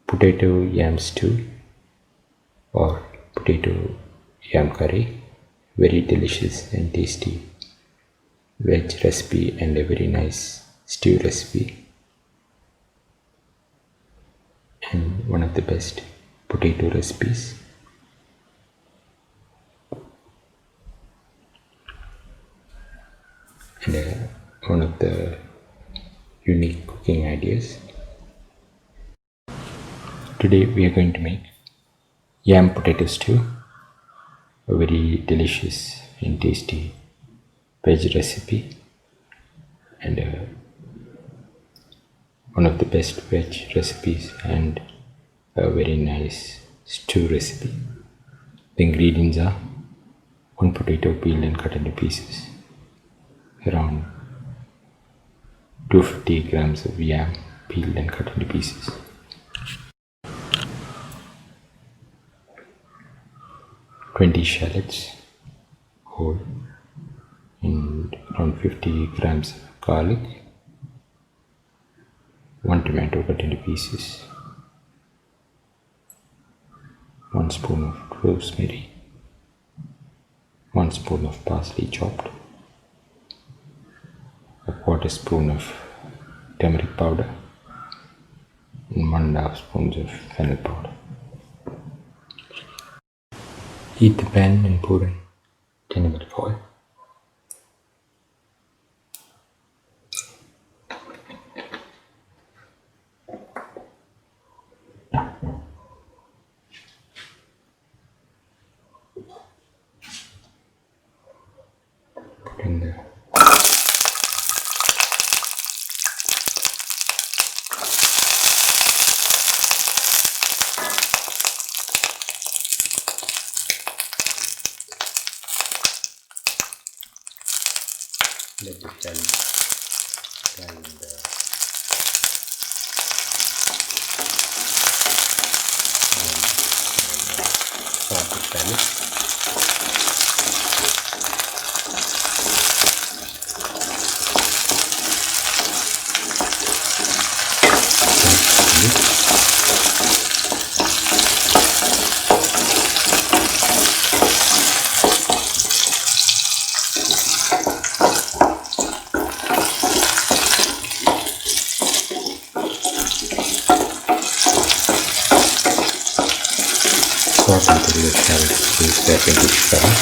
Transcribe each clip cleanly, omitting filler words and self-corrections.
potato yam stew or potato yam curry. Very delicious and tasty veg recipe and a very nice stew recipe, and one of the best potato recipes. And one of the unique cooking ideas. Today we are going to make yam potato stew, a very delicious and tasty veg recipe, and one of the best veg recipes and a very nice stew recipe. The ingredients are 1 potato peeled and cut into pieces, around 250 grams of yam peeled and cut into pieces, 20 shallots whole, and around 50 grams of garlic, 1 tomato cut into pieces, 1 spoon of rosemary, 1 spoon of parsley chopped, a quarter spoon of turmeric powder, and 1.5 spoons of fennel powder. Heat the pan and pour in 10 ml of oil. Put in the let the shell in the saute shallot. Sauce until the shallot is their pinkish color.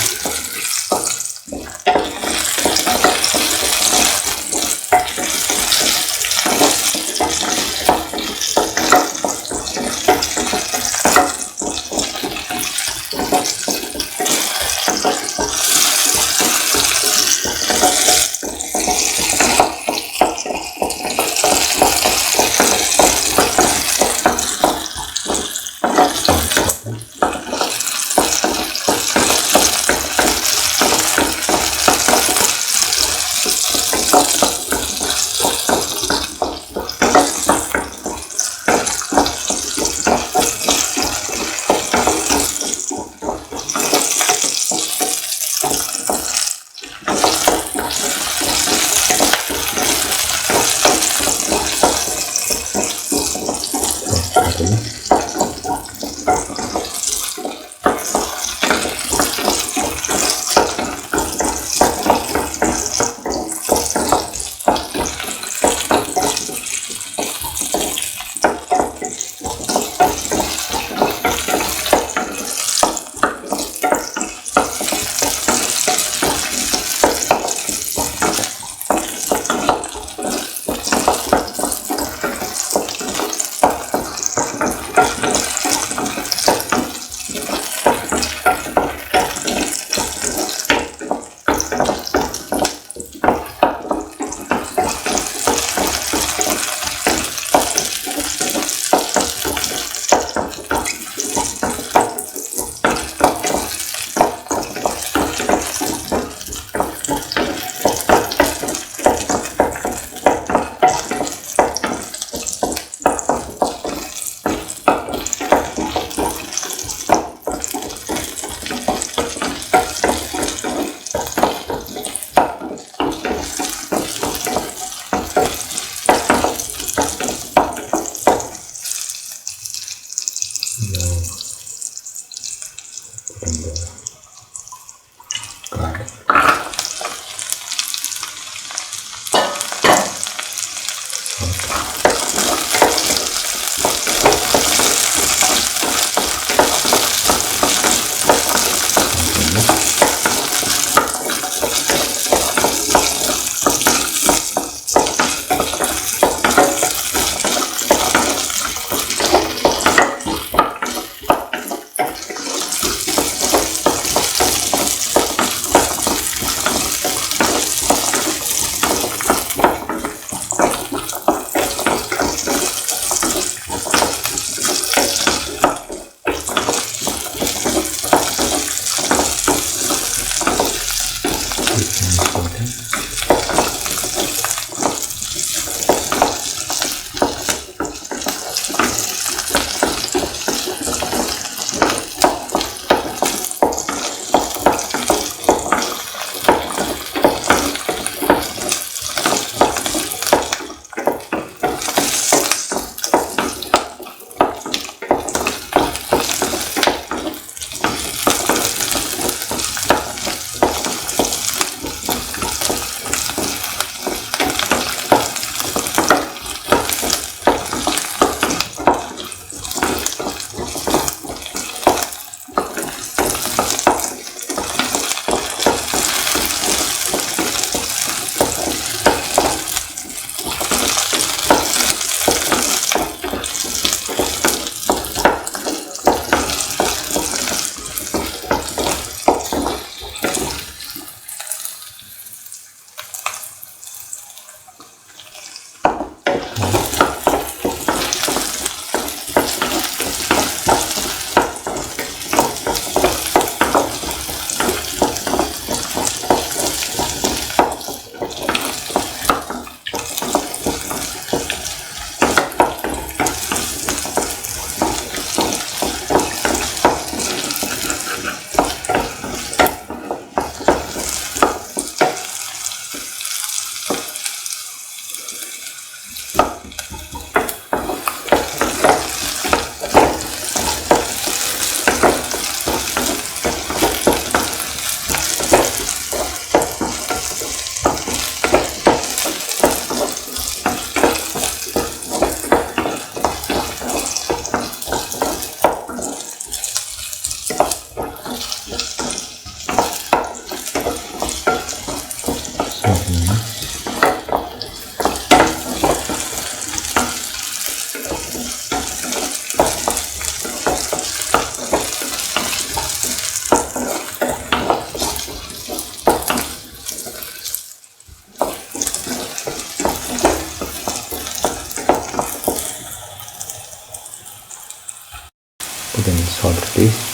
Put in salt paste.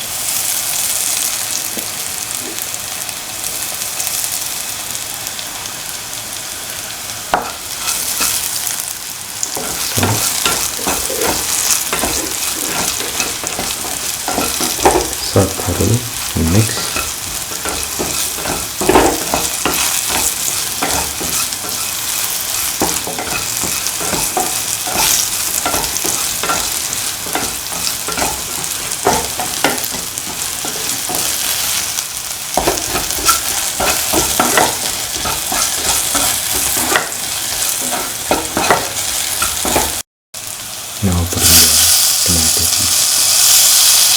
Salt thoroughly and mix. Now put in the tomato paste.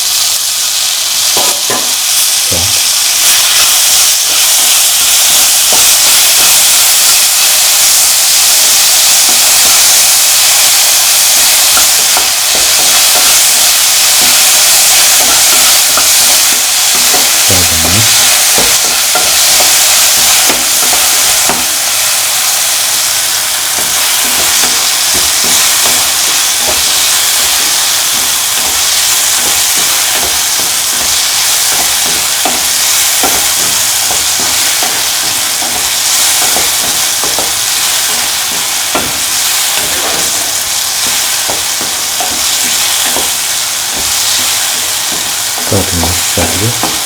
Saute shallots.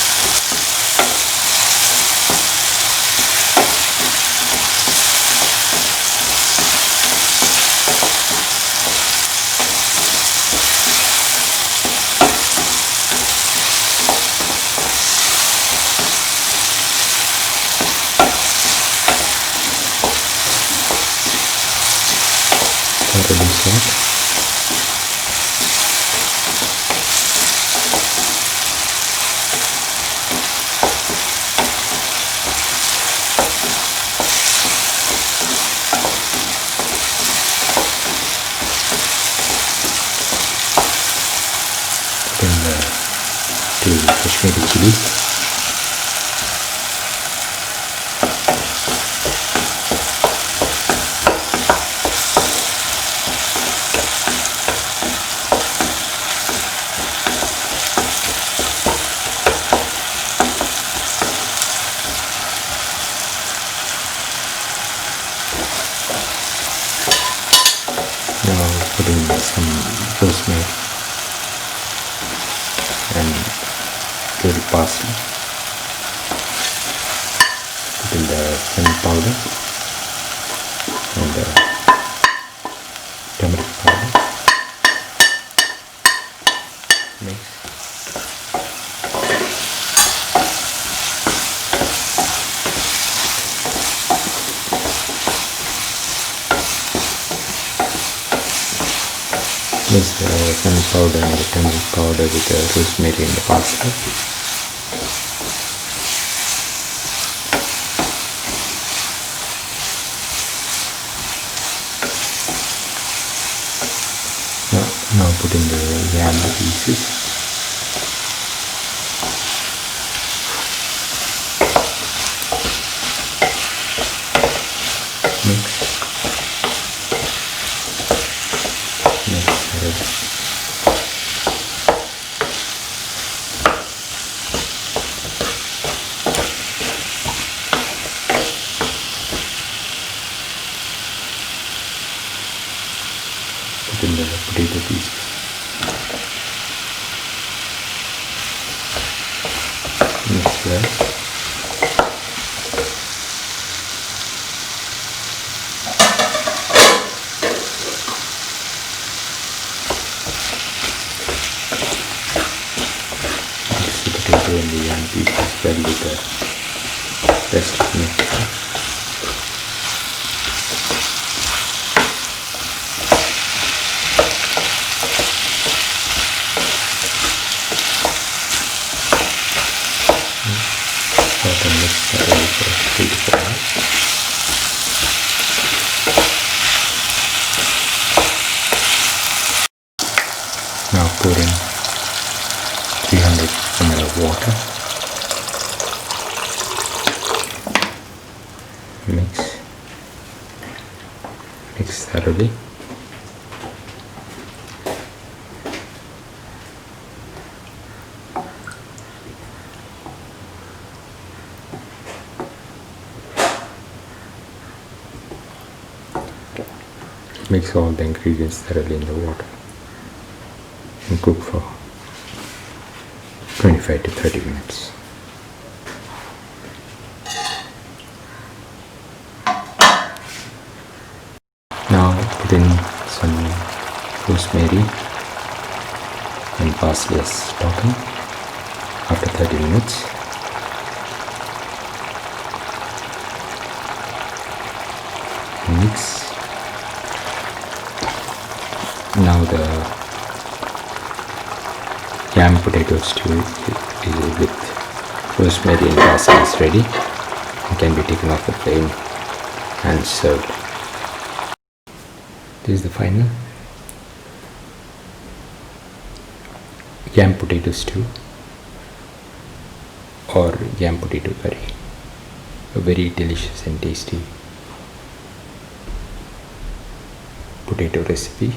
reduce that. Then the 2 Kashmiri chillies. Now putting some rosemary and little parsley. Put in the fennel powder and the turmeric powder. Mix. Mix the fennel powder and the turmeric powder with the rosemary and the parsley. Now put in the yam pieces. Mix. Put in the potato pieces. Mix well. Mix the potato and the yam pieces well with the rest of the mixture. Saute and mix that over for 3 to 4 hours. Now pour in 300 ml of water. Mix thoroughly. Mix all the ingredients thoroughly in the water and cook for 25 to 30 minutes. Now put in some rosemary and parsley as topping after 30 minutes. Mix. Now the yam potato stew with rosemary and parsley is ready. It can be taken off the flame and served. This is the final yam potato stew or yam potato curry. A very delicious and tasty potato recipe,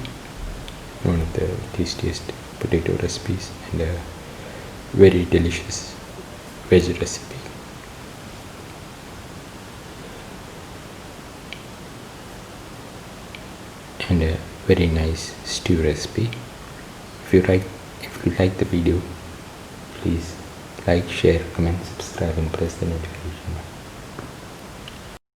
one of the tastiest potato recipes, and a very delicious veg recipe. And a very nice stew recipe. If you like the video, please like, share, comment, subscribe and press the notification.